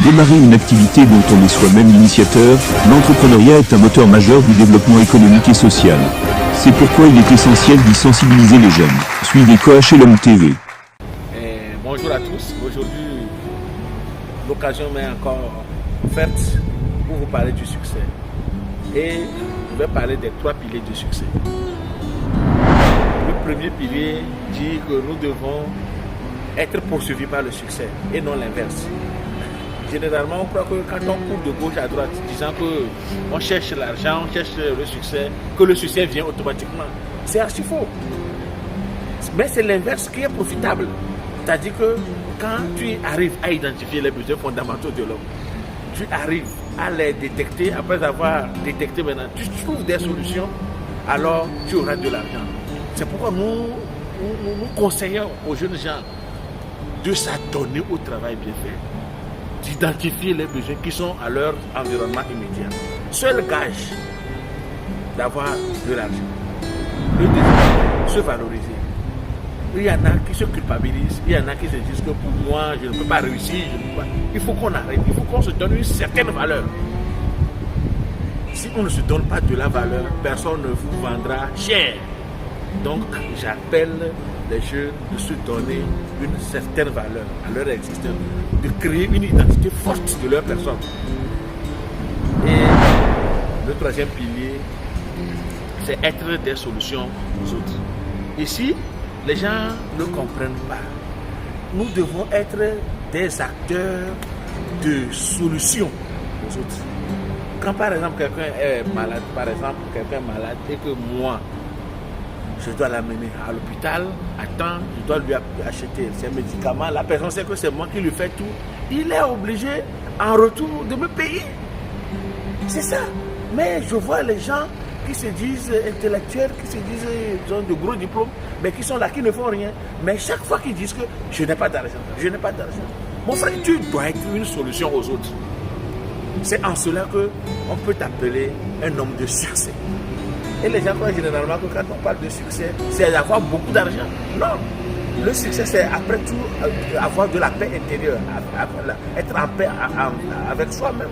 Démarrer une activité dont on est soi-même l'initiateur, l'entrepreneuriat est un moteur majeur du développement économique et social. C'est pourquoi il est essentiel d'y sensibiliser les jeunes. Suivez KHLM TV. Bonjour à tous. Aujourd'hui, l'occasion m'est encore offerte pour vous parler du succès. Et je vais parler des 3 piliers du succès. Le premier pilier dit que nous devons être poursuivis par le succès et non l'inverse. Généralement, on croit que quand on court de gauche à droite, disant qu'on cherche l'argent, on cherche le succès, que le succès vient automatiquement. C'est archi faux. Mais c'est l'inverse qui est profitable. C'est-à-dire que quand tu arrives à identifier les besoins fondamentaux de l'homme, tu arrives à les détecter, après avoir détecté maintenant, tu trouves des solutions, alors tu auras de l'argent. C'est pourquoi nous conseillons aux jeunes gens de s'adonner au travail bien fait, d'identifier les besoins qui sont à leur environnement immédiat. Seul gage d'avoir de l'argent. Le deuxième, se valoriser. Il y en a qui se culpabilisent, il y en a qui se disent que pour moi, je ne peux pas réussir, il faut qu'on arrête, il faut qu'on se donne une certaine valeur. Si on ne se donne pas de la valeur, personne ne vous vendra cher. Donc, j'appelle les jeunes de se donner une certaine valeur à leur existence, de créer une identité forte de leur personne. Et le troisième pilier, c'est être des solutions aux autres. Ici, les gens ne comprennent pas. Nous devons être des acteurs de solutions aux autres. Quand par exemple quelqu'un est malade, et que moi, je dois l'amener à l'hôpital, je dois lui acheter ses médicaments, la personne sait que c'est moi qui lui fais tout, il est obligé en retour de me payer. C'est ça. Mais je vois les gens qui se disent intellectuels, qui se disent ils ont de gros diplômes, mais qui sont là, qui ne font rien. Mais chaque fois qu'ils disent que je n'ai pas d'argent, mon frère, tu dois être une solution aux autres. C'est en cela qu'on peut t'appeler un homme de succès. Et les gens croient généralement que quand on parle de succès, c'est d'avoir beaucoup d'argent. Non. Le succès, c'est après tout avoir de la paix intérieure, être en paix avec soi-même.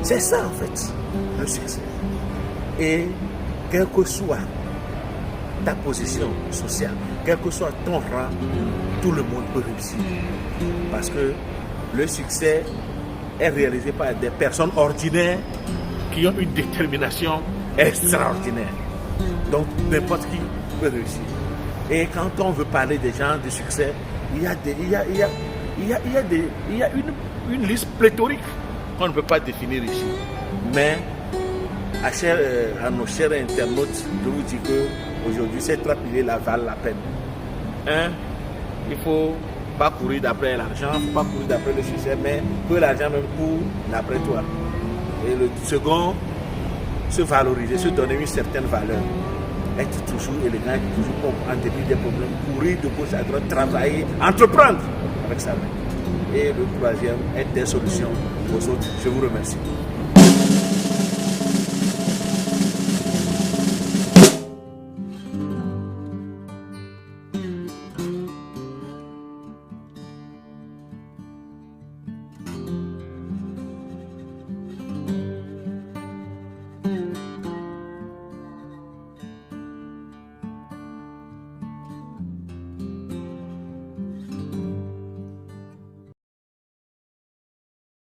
C'est ça en fait, le succès. Et quelle que soit ta position sociale, quel que soit ton rang, tout le monde peut réussir. Parce que le succès est réalisé par des personnes ordinaires qui ont une détermination extraordinaire. Donc n'importe qui peut réussir. Et quand on veut parler des gens de succès, il y a une liste pléthorique qu'on ne peut pas définir ici. Mais à nos chers internautes, je vous dis qu'aujourd'hui, ces 3 piliers-là valent la peine. 1, il ne faut pas courir d'après l'argent, il ne faut pas courir d'après le succès, mais que l'argent même court d'après toi. Et le second, se valoriser, se donner une certaine valeur. Être toujours élégant, être toujours propre, en dépit des problèmes, courir de gauche à droite, travailler, entreprendre avec sa main. Et le troisième, être des solutions aux autres. Je vous remercie.